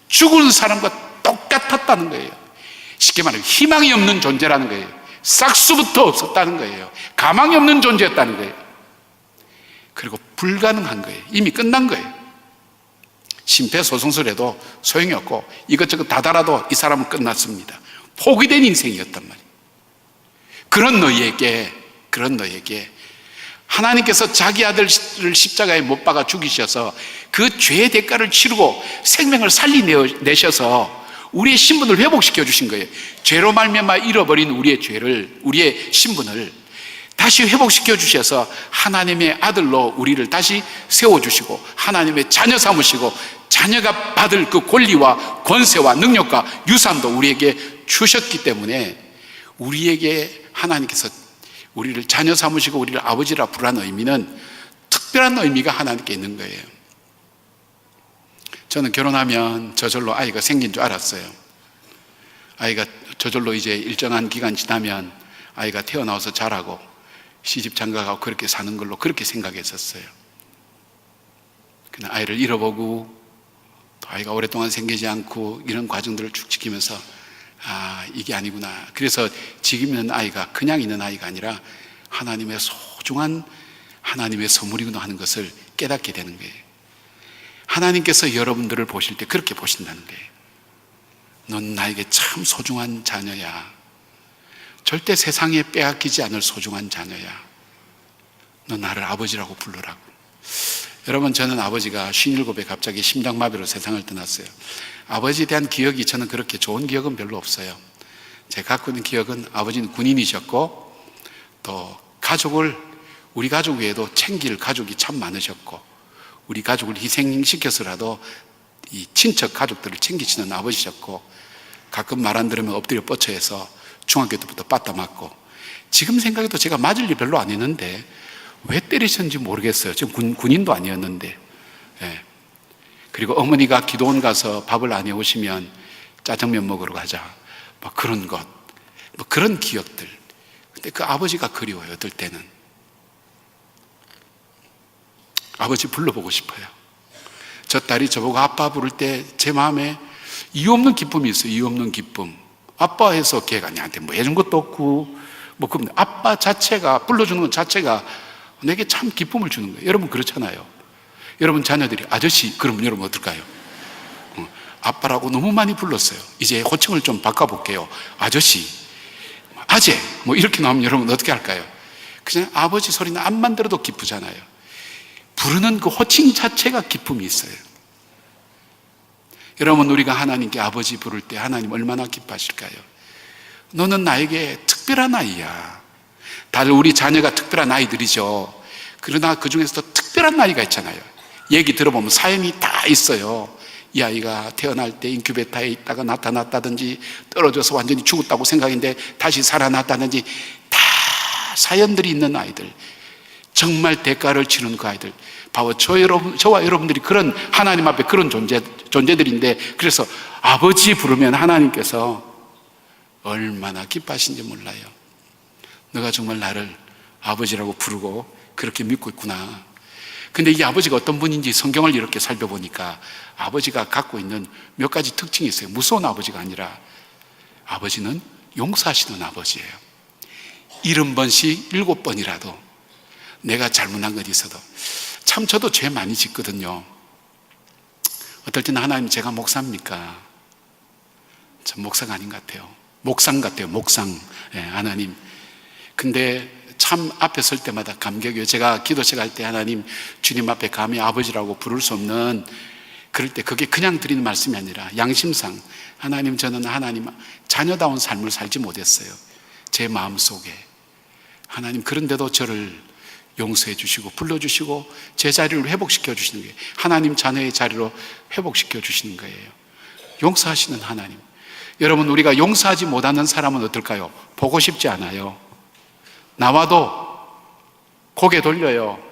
죽은 사람과 똑같았다는 거예요. 쉽게 말하면 희망이 없는 존재라는 거예요. 싹수부터 없었다는 거예요. 가망이 없는 존재였다는 거예요. 그리고 불가능한 거예요. 이미 끝난 거예요. 심폐소생술에도 소용이 없고 이것저것 다 달아도 이 사람은 끝났습니다. 포기된 인생이었단 말이에요. 그런 너희에게 하나님께서 자기 아들을 십자가에 못 박아 죽이셔서 그 죄의 대가를 치르고 생명을 살리내셔서 우리의 신분을 회복시켜 주신 거예요. 죄로 말미암아 잃어버린 우리의 신분을 다시 회복시켜 주셔서 하나님의 아들로 우리를 다시 세워주시고 하나님의 자녀 삼으시고 자녀가 받을 그 권리와 권세와 능력과 유산도 우리에게 주셨기 때문에 우리에게 하나님께서 우리를 자녀 삼으시고 우리를 아버지라 부르는 의미는 특별한 의미가 하나님께 있는 거예요. 저는 결혼하면 저절로 아이가 생긴 줄 알았어요. 아이가 저절로 이제 일정한 기간 지나면 아이가 태어나서 자라고 시집 장가가고 그렇게 사는 걸로 그렇게 생각했었어요. 그냥 아이를 잃어보고 또 아이가 오랫동안 생기지 않고 이런 과정들을 쭉 지키면서 이게 아니구나. 그래서 지금 있는 아이가 그냥 있는 아이가 아니라 하나님의 소중한 하나님의 선물이구나 하는 것을 깨닫게 되는 거예요. 하나님께서 여러분들을 보실 때 그렇게 보신다는 거예요. 넌 나에게 참 소중한 자녀야. 절대 세상에 빼앗기지 않을 소중한 자녀야. 너 나를 아버지라고 부르라고. 여러분, 저는 아버지가 57에 갑자기 심장마비로 세상을 떠났어요. 아버지에 대한 기억이 저는 그렇게 좋은 기억은 별로 없어요. 제가 갖고 있는 기억은 아버지는 군인이셨고 또 우리 가족 외에도 챙길 가족이 참 많으셨고 우리 가족을 희생시켜서라도 이 친척 가족들을 챙기시는 아버지셨고 가끔 말 안 들으면 엎드려 뻗쳐해서 중학교 때부터 빠따 맞고 지금 생각해도 제가 맞을 일 별로 안 했는데 왜 때리셨는지 모르겠어요. 지금 군인도 아니었는데. 그리고 어머니가 기도원 가서 밥을 안 해오시면 짜장면 먹으러 가자. 뭐 그런 것, 뭐 그런 기억들. 근데 그 아버지가 그리워요. 어떨 때는 아버지 불러보고 싶어요. 저 딸이 저보고 아빠 부를 때 제 마음에 이유 없는 기쁨이 있어요. 이유 없는 기쁨. 아빠 해서 걔가 나한테 뭐 해준 것도 없고 뭐 그럼 아빠 자체가 불러주는 것 자체가 내게 참 기쁨을 주는 거예요. 여러분 그렇잖아요. 여러분 자녀들이 아저씨 그러면 여러분 어떨까요? 아빠라고 너무 많이 불렀어요. 이제 호칭을 좀 바꿔볼게요. 아저씨, 아재 뭐 이렇게 나오면 여러분 어떻게 할까요? 그냥 아버지 소리는 안만 들어도 기쁘잖아요. 부르는 그 호칭 자체가 기쁨이 있어요. 여러분, 우리가 하나님께 아버지 부를 때 하나님 얼마나 기뻐하실까요? 너는 나에게 특별한 아이야. 다들 우리 자녀가 특별한 아이들이죠. 그러나 그 중에서도 특별한 아이가 있잖아요. 얘기 들어보면 사연이 다 있어요. 이 아이가 태어날 때 인큐베이터에 있다가 나타났다든지 떨어져서 완전히 죽었다고 생각했는데 다시 살아났다든지 다 사연들이 있는 아이들, 정말 대가를 치르는 그 아이들, 바로 저와 여러분들이 그런 하나님 앞에 그런 존재들인데, 그래서 아버지 부르면 하나님께서 얼마나 기뻐하신지 몰라요. 너가 정말 나를 아버지라고 부르고 그렇게 믿고 있구나. 근데 이 아버지가 어떤 분인지 성경을 이렇게 살펴보니까 아버지가 갖고 있는 몇 가지 특징이 있어요. 무서운 아버지가 아니라 아버지는 용서하시는 아버지예요. 70번씩 7번이라도 내가 잘못한 것 있어도, 참 저도 죄 많이 짓거든요. 어떨 때는 하나님 제가 목사입니까? 전 목사가 아닌 것 같아요. 목상 같아요. 목상. 하나님. 근데 참 앞에 설 때마다 감격이에요. 제가 기도식 할 때 하나님 주님 앞에 감히 아버지라고 부를 수 없는, 그럴 때 그게 그냥 드리는 말씀이 아니라 양심상 하나님, 저는 하나님 자녀다운 삶을 살지 못했어요. 제 마음속에 하나님, 그런데도 저를 용서해 주시고 불러주시고 제 자리를 회복시켜 주시는 거예요. 하나님 자녀의 자리로 회복시켜 주시는 거예요. 용서하시는 하나님. 여러분, 우리가 용서하지 못하는 사람은 어떨까요? 보고 싶지 않아요. 나와도 고개 돌려요.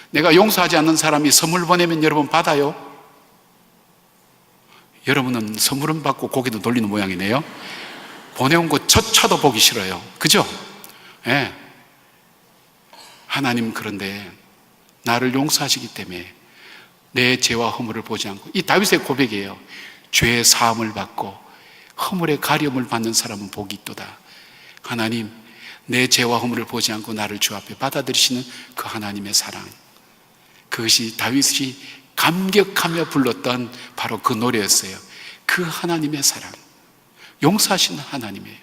내가 용서하지 않는 사람이 선물 보내면 여러분 받아요? 여러분은 선물은 받고 고개도 돌리는 모양이네요. 보내온 것조차도 보기 싫어요. 그죠? 예. 하나님, 그런데 나를 용서하시기 때문에 내 죄와 허물을 보지 않고, 이 다윗의 고백이에요. 죄의 사함을 받고 허물의 가려움을 받는 사람은 복이 있도다. 하나님, 내 죄와 허물을 보지 않고 나를 주 앞에 받아들이시는 그 하나님의 사랑, 그것이 다윗이 감격하며 불렀던 바로 그 노래였어요. 그 하나님의 사랑, 용서하시는 하나님이에요.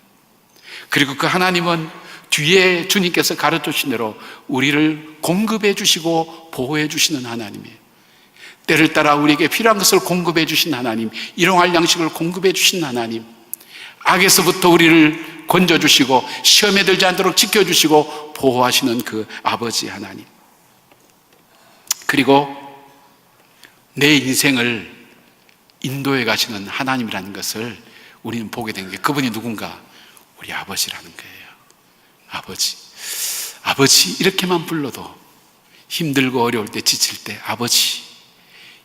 그리고 그 하나님은 뒤에 주님께서 가르쳐 주신 대로 우리를 공급해 주시고 보호해 주시는 하나님이에요. 때를 따라 우리에게 필요한 것을 공급해 주신 하나님, 일용할 양식을 공급해 주신 하나님, 악에서부터 우리를 건져주시고 시험에 들지 않도록 지켜주시고 보호하시는 그 아버지 하나님, 그리고 내 인생을 인도해 가시는 하나님이라는 것을 우리는 보게 된 게, 그분이 누군가? 우리 아버지라는 거예요. 아버지 이렇게만 불러도, 힘들고 어려울 때, 지칠 때 아버지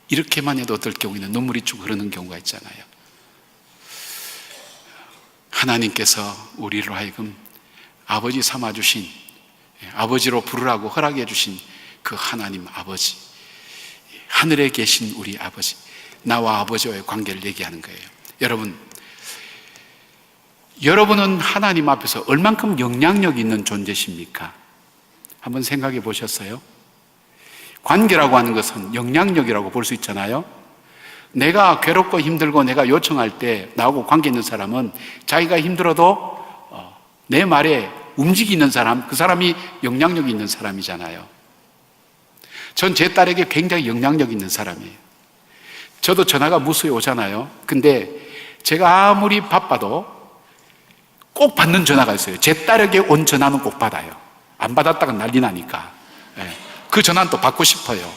이렇게만 해도 어떨 경우에는 눈물이 쭉 흐르는 경우가 있잖아요. 하나님께서 우리로 하여금 아버지 삼아주신, 아버지로 부르라고 허락해 주신 그 하나님 아버지, 하늘에 계신 우리 아버지, 나와 아버지와의 관계를 얘기하는 거예요. 여러분, 여러분은 하나님 앞에서 얼만큼 영향력 있는 존재십니까? 한번 생각해 보셨어요? 관계라고 하는 것은 영향력이라고 볼 수 있잖아요. 내가 괴롭고 힘들고 내가 요청할 때 나하고 관계 있는 사람은 자기가 힘들어도 내 말에 움직이는 사람, 그 사람이 영향력 있는 사람이잖아요. 전 제 딸에게 굉장히 영향력 있는 사람이에요. 저도 전화가 무수히 오잖아요. 근데 제가 아무리 바빠도 꼭 받는 전화가 있어요. 제 딸에게 온 전화는 꼭 받아요. 안 받았다가 난리 나니까. 그 전화는 또 받고 싶어요.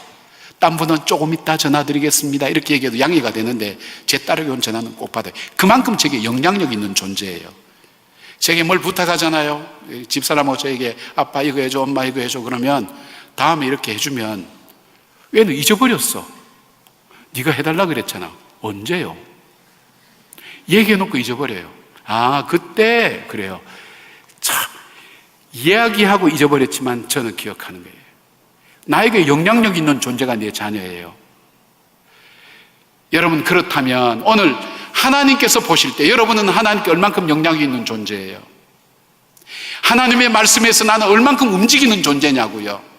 딴 분은 조금 이따 전화드리겠습니다 이렇게 얘기해도 양해가 되는데 제 딸에게 온 전화는 꼭 받아요. 그만큼 제게 영향력 있는 존재예요. 제게 뭘 부탁하잖아요. 집사람하고 저에게 아빠 이거 해줘, 엄마 이거 해줘 그러면 다음에 이렇게 해주면 왜는 잊어버렸어. 네가 해달라 그랬잖아. 언제요? 얘기해놓고 잊어버려요. 아, 그때 그래요. 참 이야기하고 잊어버렸지만 저는 기억하는 거예요. 나에게 영향력 있는 존재가 내 자녀예요. 여러분, 그렇다면 오늘 하나님께서 보실 때 여러분은 하나님께 얼만큼 영향이 있는 존재예요? 하나님의 말씀에서 나는 얼만큼 움직이는 존재냐고요.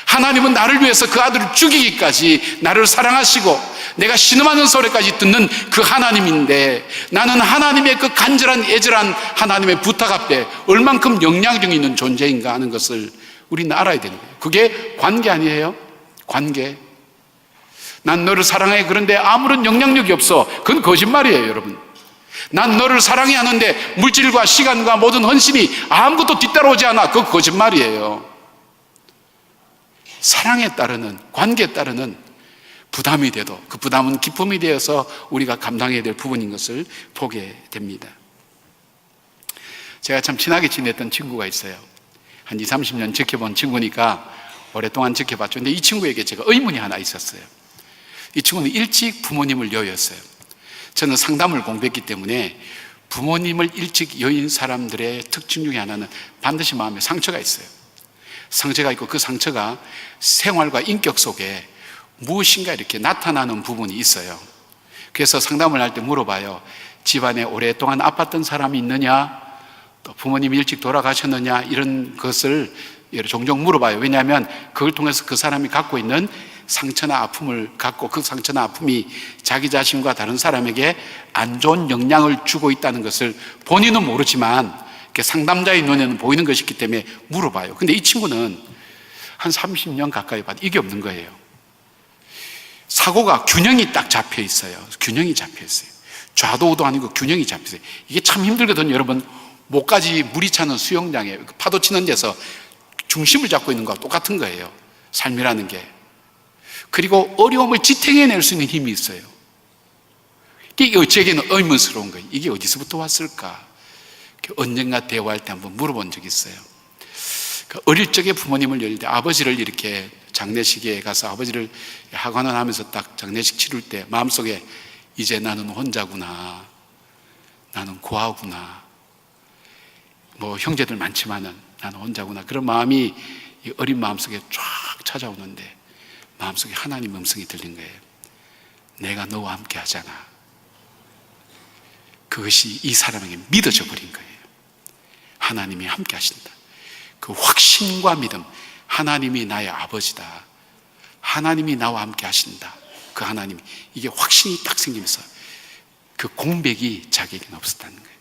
하나님은 나를 위해서 그 아들을 죽이기까지 나를 사랑하시고 내가 신음하는 소리까지 듣는 그 하나님인데 나는 하나님의 그 간절한 애절한 하나님의 부탁 앞에 얼만큼 영향력 있는 존재인가 하는 것을 우리는 알아야 되는 거예요. 그게 관계 아니에요? 관계. 난 너를 사랑해. 그런데 아무런 영향력이 없어. 그건 거짓말이에요, 여러분. 난 너를 사랑해 하는데 물질과 시간과 모든 헌신이 아무것도 뒤따라오지 않아. 그거 거짓말이에요. 사랑에 따르는, 관계에 따르는 부담이 돼도 그 부담은 기쁨이 되어서 우리가 감당해야 될 부분인 것을 보게 됩니다. 제가 참 친하게 지냈던 친구가 있어요. 한 20, 30년 지켜본 친구니까 오랫동안 지켜봤죠. 근데 이 친구에게 제가 의문이 하나 있었어요. 이 친구는 일찍 부모님을 여였어요. 저는 상담을 공부했기 때문에 부모님을 일찍 여인 사람들의 특징 중에 하나는 반드시 마음에 상처가 있어요. 상처가 있고 그 상처가 생활과 인격 속에 무엇인가 이렇게 나타나는 부분이 있어요. 그래서 상담을 할 때 물어봐요. 집안에 오랫동안 아팠던 사람이 있느냐? 또 부모님이 일찍 돌아가셨느냐? 이런 것을 종종 물어봐요. 왜냐하면 그걸 통해서 그 사람이 갖고 있는 상처나 아픔을 갖고 그 상처나 아픔이 자기 자신과 다른 사람에게 안 좋은 영향을 주고 있다는 것을 본인은 모르지만 상담자의 눈에는 보이는 것이기 때문에 물어봐요. 근데 이 친구는 한 30년 가까이 봐도 이게 없는 거예요. 사고가 균형이 딱 잡혀 있어요. 균형이 잡혀 있어요. 좌도우도 아니고 균형이 잡혀 있어요. 이게 참 힘들거든요, 여러분. 목까지 물이 차는 수영장에 파도 치는 데서 중심을 잡고 있는 거와 똑같은 거예요. 삶이라는 게. 그리고 어려움을 지탱해낼 수 있는 힘이 있어요. 이게 저에게는 의문스러운 거예요. 이게 어디서부터 왔을까? 언젠가 대화할 때 한번 물어본 적이 있어요. 어릴 적에 부모님을 열릴 때 아버지를 이렇게 장례식에 가서 아버지를 하관을 하면서 딱 장례식 치를 때 마음속에 이제 나는 혼자구나. 나는 고아구나. 뭐 형제들 많지만은 나는 혼자구나. 그런 마음이 어린 마음속에 쫙 찾아오는데 마음속에 하나님 음성이 들린 거예요. 내가 너와 함께 하잖아. 그것이 이 사람에게 믿어져 버린 거예요. 하나님이 함께 하신다. 그 확신과 믿음, 하나님이 나의 아버지다. 하나님이 나와 함께 하신다. 그 하나님이, 이게 확신이 딱 생기면서 그 공백이 자기에게는 없었다는 거예요.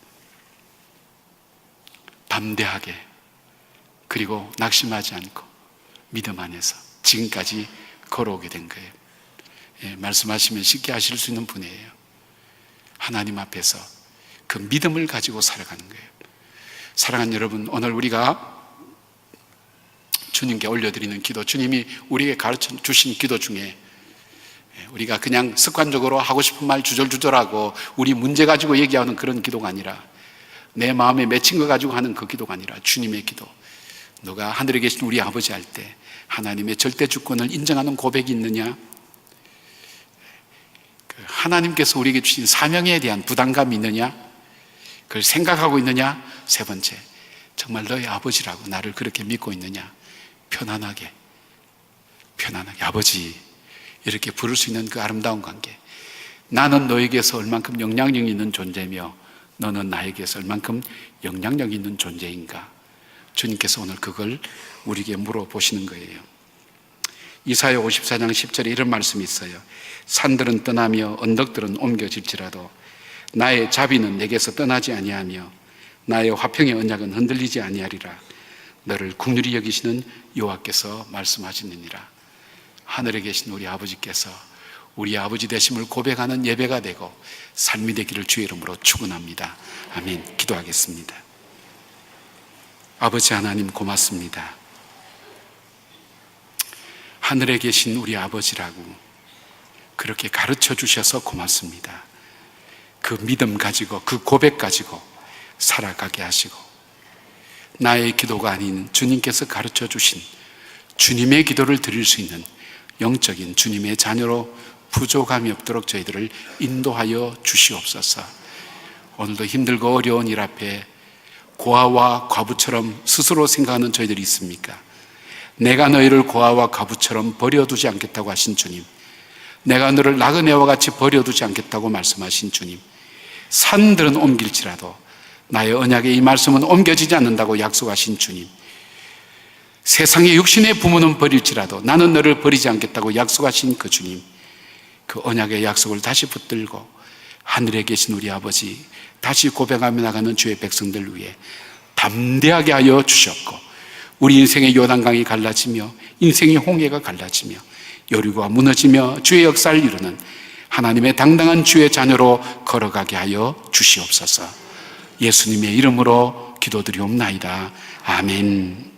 담대하게, 그리고 낙심하지 않고 믿음 안에서 지금까지 걸어오게 된 거예요. 예, 말씀하시면 쉽게 하실 수 있는 분이에요. 하나님 앞에서 그 믿음을 가지고 살아가는 거예요. 사랑하는 여러분, 오늘 우리가 주님께 올려드리는 기도, 주님이 우리에게 가르쳐 주신 기도 중에 우리가 그냥 습관적으로 하고 싶은 말 주절주절하고 우리 문제 가지고 얘기하는 그런 기도가 아니라 내 마음에 맺힌 거 가지고 하는 그 기도가 아니라 주님의 기도, 너가 하늘에 계신 우리 아버지 할 때 하나님의 절대 주권을 인정하는 고백이 있느냐? 하나님께서 우리에게 주신 사명에 대한 부담감이 있느냐? 그걸 생각하고 있느냐? 세 번째, 정말 너의 아버지라고 나를 그렇게 믿고 있느냐? 편안하게 아버지 이렇게 부를 수 있는 그 아름다운 관계. 나는 너에게서 얼만큼 영향력 있는 존재며 너는 나에게서 얼만큼 영향력 있는 존재인가? 주님께서 오늘 그걸 우리에게 물어보시는 거예요. 이사야 54장 10절에 이런 말씀이 있어요. 산들은 떠나며 언덕들은 옮겨질지라도 나의 자비는 내게서 떠나지 아니하며 나의 화평의 언약은 흔들리지 아니하리라. 너를 긍휼히 여기시는 여호와께서 말씀하시느니라. 하늘에 계신 우리 아버지께서 우리 아버지 되심을 고백하는 예배가 되고 삶이 되기를 주의 이름으로 축원합니다. 아멘. 기도하겠습니다. 아버지 하나님 고맙습니다. 하늘에 계신 우리 아버지라고 그렇게 가르쳐 주셔서 고맙습니다. 그 믿음 가지고 그 고백 가지고 살아가게 하시고 나의 기도가 아닌 주님께서 가르쳐 주신 주님의 기도를 드릴 수 있는 영적인 주님의 자녀로 부족함이 없도록 저희들을 인도하여 주시옵소서. 오늘도 힘들고 어려운 일 앞에 고아와 과부처럼 스스로 생각하는 저희들이 있습니까? 내가 너희를 고아와 과부처럼 버려두지 않겠다고 하신 주님, 내가 너를 나그네와 같이 버려두지 않겠다고 말씀하신 주님, 산들은 옮길지라도 나의 언약의 이 말씀은 옮겨지지 않는다고 약속하신 주님, 세상의 육신의 부모는 버릴지라도 나는 너를 버리지 않겠다고 약속하신 그 주님, 그 언약의 약속을 다시 붙들고 하늘에 계신 우리 아버지 다시 고백하며 나가는 주의 백성들 위해 담대하게 하여 주셨고, 우리 인생의 요단강이 갈라지며 인생의 홍해가 갈라지며 여리고가 무너지며 주의 역사를 이루는 하나님의 당당한 주의 자녀로 걸어가게 하여 주시옵소서. 예수님의 이름으로 기도드리옵나이다. 아멘.